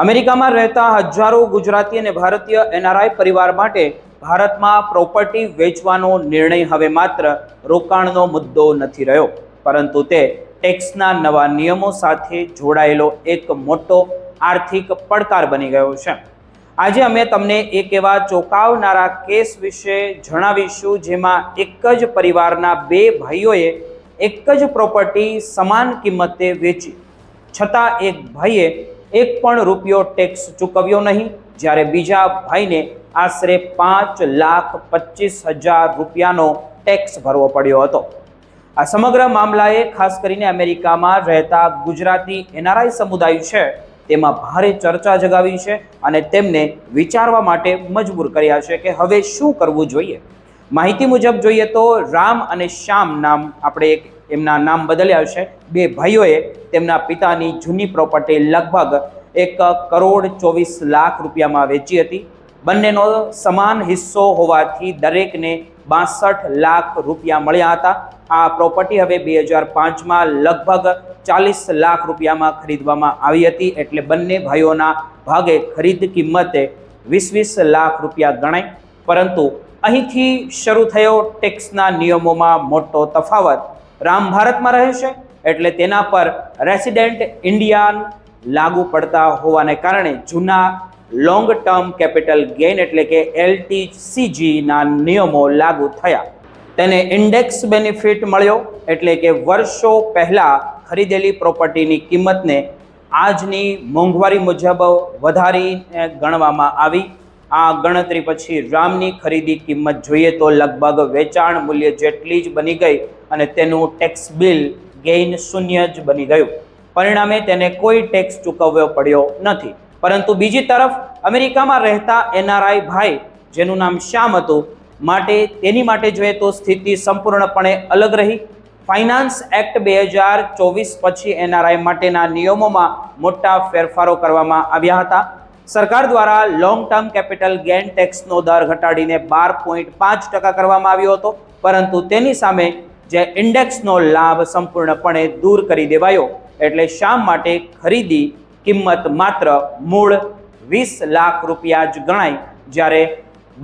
અમેરિકામાં રહેતા હજારો ગુજરાતી અને ભારતીય એનઆરઆઈ પરિવાર માટે ભારતમાં પ્રોપર્ટી વેચવાનો નિર્ણય હવે માત્ર રોકાણનો મુદ્દો નથી રહ્યો, પરંતુ તે ટેક્સના નવા નિયમો સાથે જોડાયેલો એક મોટો આર્થિક પડકાર બની ગયો છે. આજે અમે તમને એક એવા ચોંકાવનારા કેસ વિશે જણાવીશું જેમાં એક જ પરિવારના બે ભાઈઓએ એક જ પ્રોપર્ટી સમાન કિંમતે વેચી, છતાં એક ભાઈએ એક પણ રૂપિયો ટેક્સ ચૂકવ્યો નહીં, જ્યારે બીજા ભાઈને આશરે 5,25,000 રૂપિયાનો ટેક્સ ભરવો પડ્યો હતો. આ સમગ્ર મામલાએ ખાસ કરીને અમેરિકામાં રહેતા ગુજરાતી એનઆરઆઈ સમુદાય છે તેમાં ભારે ચર્ચા જગાવી છે અને તેમને વિચારવા માટે મજબૂર કર્યા છે કે હવે શું કરવું જોઈએ. માહિતી મુજબ જોઈએ તો રામ અને શ્યામ નામ, આપણે એમના નામ બદલ્યા છે. બે ભાઈઓએ તેમના પિતાની જૂની પ્રોપર્ટી લગભગ 1,24,00,000 રૂપિયામાં વેચી હતી. બંનેનો સમાન હિસ્સો હોવાથી દરેકને 62 લાખ રૂપિયા મળ્યા હતા. આ પ્રોપર્ટી હવે 2005માં લગભગ 40 લાખ રૂપિયામાં ખરીદવામાં આવી હતી, એટલે બંને ભાઈઓના ભાગે ખરીદ કિંમતે 20 લાખ રૂપિયા ગણાય. પરંતુ અહીંથી શરૂ થયો ટેક્સના નિયમોમાં મોટો તફાવત. રામ ભારતમાં રહે છે એટલે તેના પર રેસિડેન્ટ ઇન્ડિયન લાગુ પડતા હોવાને કારણે જૂના લોંગ ટર્મ કેપિટલ ગેઇન એટલે કે LTCG ના નિયમો લાગુ થયા. તેને ઇન્ડેક્સ બેનિફિટ મળ્યો, એટલે કે વર્ષો પહેલા ખરીદેલી પ્રોપર્ટીની કિંમતને આજની મોંઘવારી મુજબ વધારીને ગણવામાં આવી. આ ગણતરી પછી રામની ખરીદી કિંમત જોઈએ તો લગભગ વેચાણ મૂલ્ય જેટલી જ બની ગઈ અને તેનું ટેક્સ બિલ ગેઇન શૂન્ય જ બની ગયું. પરિણામે તેને કોઈ ટેક્સ ચૂકવવો પડ્યો નથી. પરંતુ બીજી તરફ અમેરિકામાં રહેતા એનઆરઆઈ ભાઈ જેનું નામ શ્યામ હતું, તેની માટે જોઈએ તો સ્થિતિ સંપૂર્ણપણે અલગ રહી. ફાઇનાન્સ એક્ટ 2024 પછી એનઆરઆઈ માટેના નિયમોમાં મોટા ફેરફારો કરવામાં આવ્યા હતા. સરકાર દ્વારા લોંગ ટર્મ કેપિટલ ગેઇન ટેક્સનો દર ઘટાડીને 12.5% કરવામાં આવ્યો હતો, પરંતુ તેની સામે જે ઇન્ડેક્સનો લાભ સંપૂર્ણપણે દૂર કરી દેવાયો. એટલે શ્યામ માટે ખરીદી કિંમત માત્ર મૂળ 20 લાખ રૂપિયા જ ગણાય, જ્યારે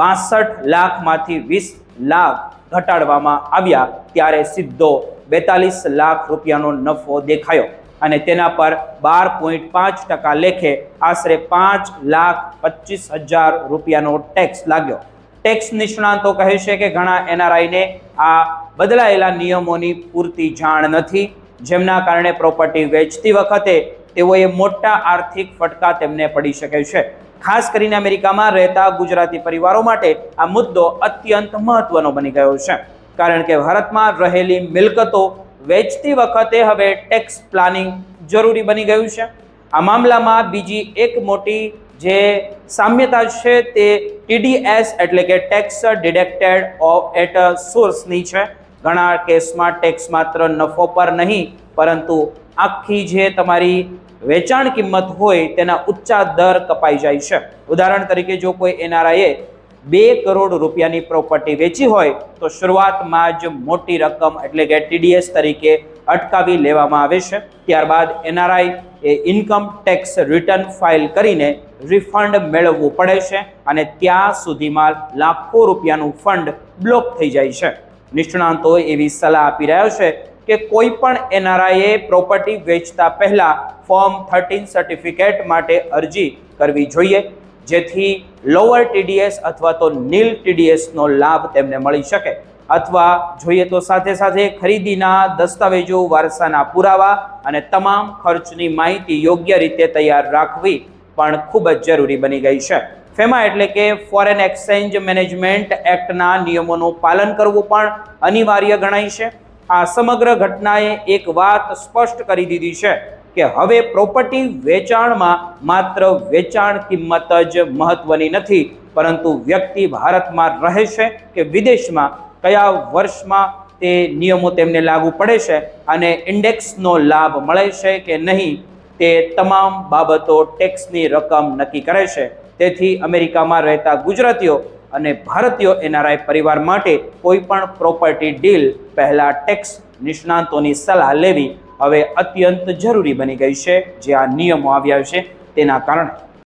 62 લાખમાંથી 20 લાખ ઘટાડવામાં આવ્યા ત્યારે સીધો 42 લાખ રૂપિયાનો નફો દેખાયો અને તેના પર 12.5% લેખે આશરે 5,25,000 રૂપિયાનો ટેક્સ લાગ્યો. ટેક્સ નિષ્ણાતો કહે છે કે ઘણા એનઆરઆઈને આ બદલાયેલા નિયમોની પૂરતી જાણ નથી, જેમના કારણે પ્રોપર્ટી વેચતી વખતે તેઓએ મોટા આર્થિક ફટકા તેમને પડી શકે છે. ખાસ કરીને અમેરિકામાં રહેતા ગુજરાતી પરિવારો માટે આ મુદ્દો અત્યંત મહત્વનો બની ગયો છે, કારણ કે ભારતમાં રહેલી મિલકતો વેચતી વખતે હવે ટેક્સ પ્લાનિંગ જરૂરી બની ગયું છે. આ મામલામાં બીજી એક મોટી જે સામ્યતા છે તે TDS એટલે કે ટેક્સ ડિડક્ટેડ એટ સોર્સની છે. ઘણા કેસમાં ટેક્સ માત્ર નફો પર નહીં, પરંતુ આખી જે તમારી વેચાણ કિંમત હોય તેના ઊંચા દર કપાઈ જાય છે. ઉદાહરણ તરીકે જો કોઈ એનઆરઆઈએ 2 કરોડ રૂપિયાની પ્રોપર્ટી વેચી હોય તો શરૂઆતમાં જ મોટી રકમ એટલે કે TDS તરીકે અટકાવી લેવામાં આવે છે. ત્યારબાદ એનઆરઆઈ એ ઇન્કમ ટેક્સ રિટર્ન ફાઇલ કરીને રિફંડ મેળવવું પડે છે અને ત્યાં સુધીમાં લાખો રૂપિયાનું ફંડ બ્લોક થઈ જાય છે. નિષ્ણાતો એવી સલાહ આપી રહ્યા છે કે કોઈ પણ એનઆરઆઈએ પ્રોપર્ટી વેચતા પહેલા ફોર્મ 13 સર્ટિફિકેટ માટે અરજી કરવી જોઈએ, જેથી લોઅર TDS અથવા તો નીલ TDSનો લાભ તેમને મળી શકે. અથવા જોઈએ તો સાથે સાથે ખરીદીના દસ્તાવેજો, વારસાના પુરાવા અને તમામ ખર્ચની માહિતી યોગ્ય રીતે તૈયાર રાખવી પણ ખૂબ જ જરૂરી બની ગઈ છે. ફેમા એટલે કે ફોરેન એક્સચેન્જ મેનેજમેન્ટ એક્ટના નિયમોનું પાલન કરવું પણ અનિવાર્ય ગણાય છે. આ સમગ્ર ઘટનાએ એક વાત સ્પષ્ટ કરી દીધી છે કે હવે પ્રોપર્ટી વેચાણમાં માત્ર વેચાણ કિંમત જ મહત્વની નથી, પરંતુ વ્યક્તિ ભારતમાં રહે છે કે વિદેશમાં, કયા વર્ષમાં તે નિયમો તેમને લાગુ પડે છે અને ઇન્ડેક્સનો લાભ મળે છે કે નહીં, તે તમામ બાબતો ટેક્સની રકમ નક્કી કરે છે. તેથી અમેરિકામાં રહેતા ગુજરાતીઓ અને ભારતીય એનઆરઆઈ પરિવાર માટે કોઈ પણ પ્રોપર્ટી ડીલ પહેલા ટેક્સ નિષ્ણાતોની સલાહ લેવી હવે અત્યંત જરૂરી બની ગઈ છે. જે આ નિયમો આવ્યા છે તેના કારણે